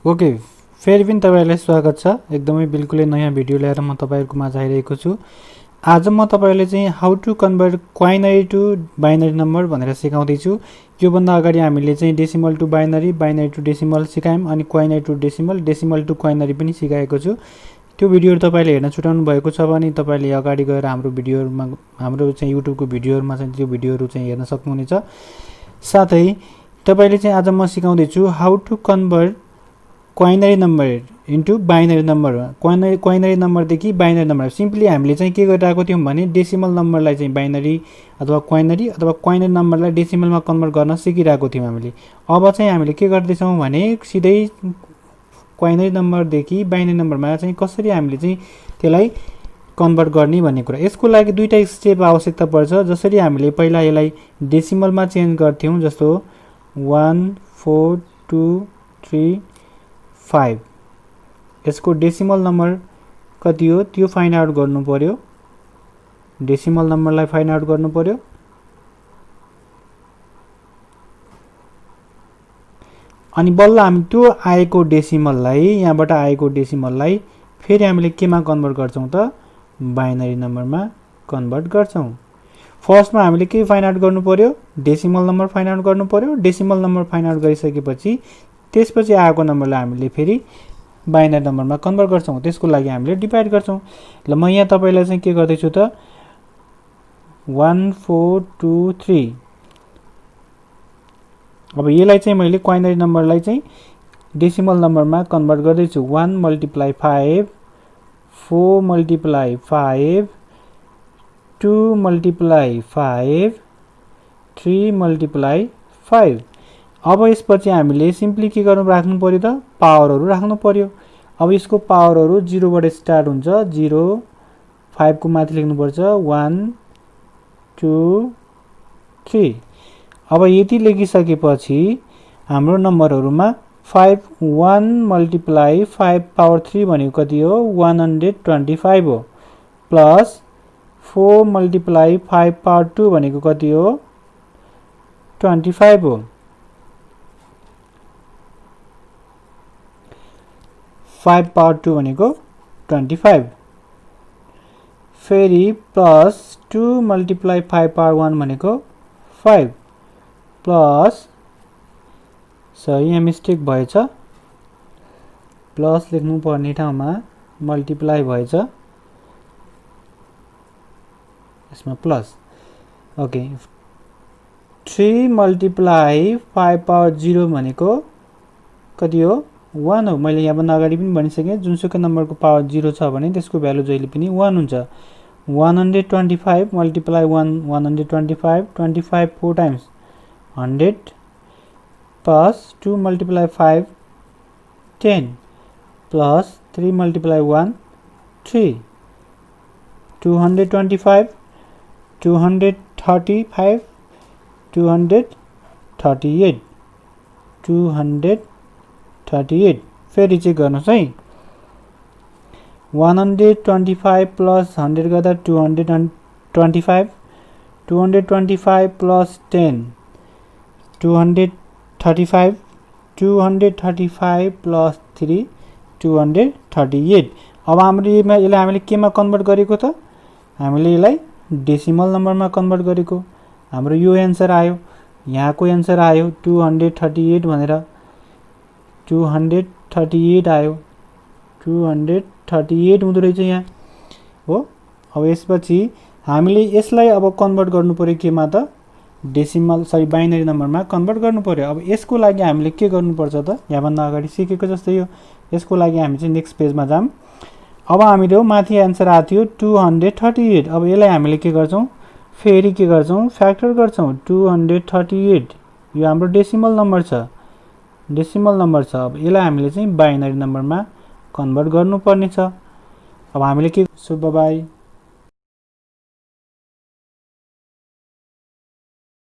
Okay, फेरि पनि तपाईहरुलाई स्वागत छ। एकदमै बिल्कुलै नयाँ भिडियो लिएर म तपाईहरुको माझ आइरहेको छु। आज म तपाईहरुलाई चाहिँ how to convert quinary to binary number भनेर सिकाउँदै छु। यो भन्दा अगाडि हामीले चाहिँ decimal to binary, binary to decimal सिकायौं अनि quinary to decimal, decimal to quinary पनि सिकाएको छु। त्यो भिडियोहरु तपाईले हेर्न छुटाउनु भएको छ भने तपाईले अगाडि गएर हाम्रो भिडियोहरुमा हाम्रो चाहिँ युट्युबको भिडियोहरुमा चाहिँ त्यो भिडियोहरु चाहिँ हेर्न सक्नुहुनेछ। साथै तपाईले चाहिँ आज म सिकाउँदै छु how to convert quinary number into binary number. Quinary नम्बरदेखि बाइनरी नम्बर सिम्पली हामीले चाहिँ के गरिरहेको थियौं भने डेसिमल नम्बरलाई चाहिँ बाइनरी अथवा क्वाइनरी नम्बरलाई डेसिमलमा कन्भर्ट गर्न सिकिरहेको थियौं हामीले। अब चाहिँ हामीले के गर्दैछौं भने सिधै क्वाइनरी नम्बरदेखि बाइनरी नम्बरमा चाहिँ कसरी हामीले चाहिँ त्यसलाई कन्भर्ट गर्ने भन्ने कुरा। यसको लागि दुईटा स्टेप आवश्यकता पर्छ। जसरी हामीले पहिला यसलाई डेसिमलमा चेन्ज गर्थ्यौं, जस्तो 1 4 2 3 5, यसको डेसिमल नम्बर कति हो त्यो फाइन्ड आउट गर्नु पर्यो। डेसिमल नम्बरलाई फाइन्ड आउट गर्नु पर्यो। अनि बल्ल हामी त्यो आएको डेसिमललाई, यहाँबाट आएको डेसिमललाई फेरि हामीले केमा कन्भर्ट गर्छौं त बाइनरी नम्बरमा कन्भर्ट गर्छौं। फर्स्टमा हामीले के फाइन्ड आउट गर्नु पर्यो, डेसिमल नम्बर फाइन्ड आउट गर्नु पर्यो। डेसिमल नम्बर फाइन्ड आउट गरिसकेपछि त्यसपछि आएको नम्बरलाई हामीले फेरि बाइनरी नम्बरमा कन्भर्ट गर्छौं। त्यसको लागि हामीले डिभाइड गर्छौं। ल म यहाँ तपाईलाई चाहिँ के गर्दै छु त 1 4 2 3। अब यसलाई चाहिँ मैले क्वाइनरी नम्बरलाई चाहिँ डेसिमल नम्बरमा कन्भर्ट गर्दै छु। 1 × 5 4 × 5 2 × 5 3 × 5। अब यसपछि हामीले सिम्पली के गर्नु राख्नु पर्यो त पावरहरु राख्नु पर्यो। अब यसको पावरहरु 0 बाट स्टार्ट हुन्छ। 0 5 को माथि लेख्नु पर्छ 1 2 3। अब यति लेखिसकेपछि हाम्रो नम्बरहरुमा 1 × 5 पावर 3 भनेको कति हो 125 हो, प्लस 4 × 5 पावर 2 भनेको कति हो 25 हो। 5 पावर 2 भनेको 25। फेरि प्लस 2 × 5 पावर 1 भनेको 5, प्लस सही यहाँ मिस्टेक भएछ, प्लस लेख्नु पर्ने ठाउँमा मल्टिप्लाई भएछ, यसमा प्लस। ओके, 3 × 5 पावर 0 भनेको कति हो 1 हो। मैले यहाँ भन्दा अगाडि पनि भनिसके जुनसुकै नम्बरको पावर 0 छ भने त्यसको भ्यालु जहिले पनि 1 हुन्छ। 125 × 1 125, 25 4 टाइम्स 100, प्लस 2 × 5 10, प्लस 3 × 1 3, 225 235 238 238। फेरि चेक गर्नुस् है। 125 प्लस 100 गर्दा 225, 225 प्लस 10 235, 235 प्लस 3 238। अब यसलाई हामीले केमा कन्भर्ट गरेको त हामीले यसलाई डेसिमल नम्बरमा कन्भर्ट गरेको। हाम्रो यो एन्सर आयो, यहाँको एन्सर आयो 238 भनेर 238 आयो। 238 हुँदो रहेछ यहाँ हो। अब यसपछि हामीले यसलाई अब कन्भर्ट गर्नु पर्यो केमा त डेसिमल बाइनरी नम्बरमा कन्भर्ट गर्नु पर्यो। अब यसको लागि हामीले के गर्नुपर्छ त यहाँ भन्दा अगाडि सिकेको जस्तै हो। यसको लागि हामी चाहिँ नेक्स्ट पेजमा जाम। अब हामीले माथि एन्सर आएको थियो 238। अब यसलाई हामीले के गर्छौं फेरि के गर्छौं फ्याक्टर गर्छौं 238। यो हाम्रो डेसिमल नम्बर छ, डेसिमल नम्बर छ। अब यसलाई हामीले चाहिँ बाइनरी नम्बरमा कन्भर्ट गर्नुपर्ने छ। अब हामीले के, सो बाइ।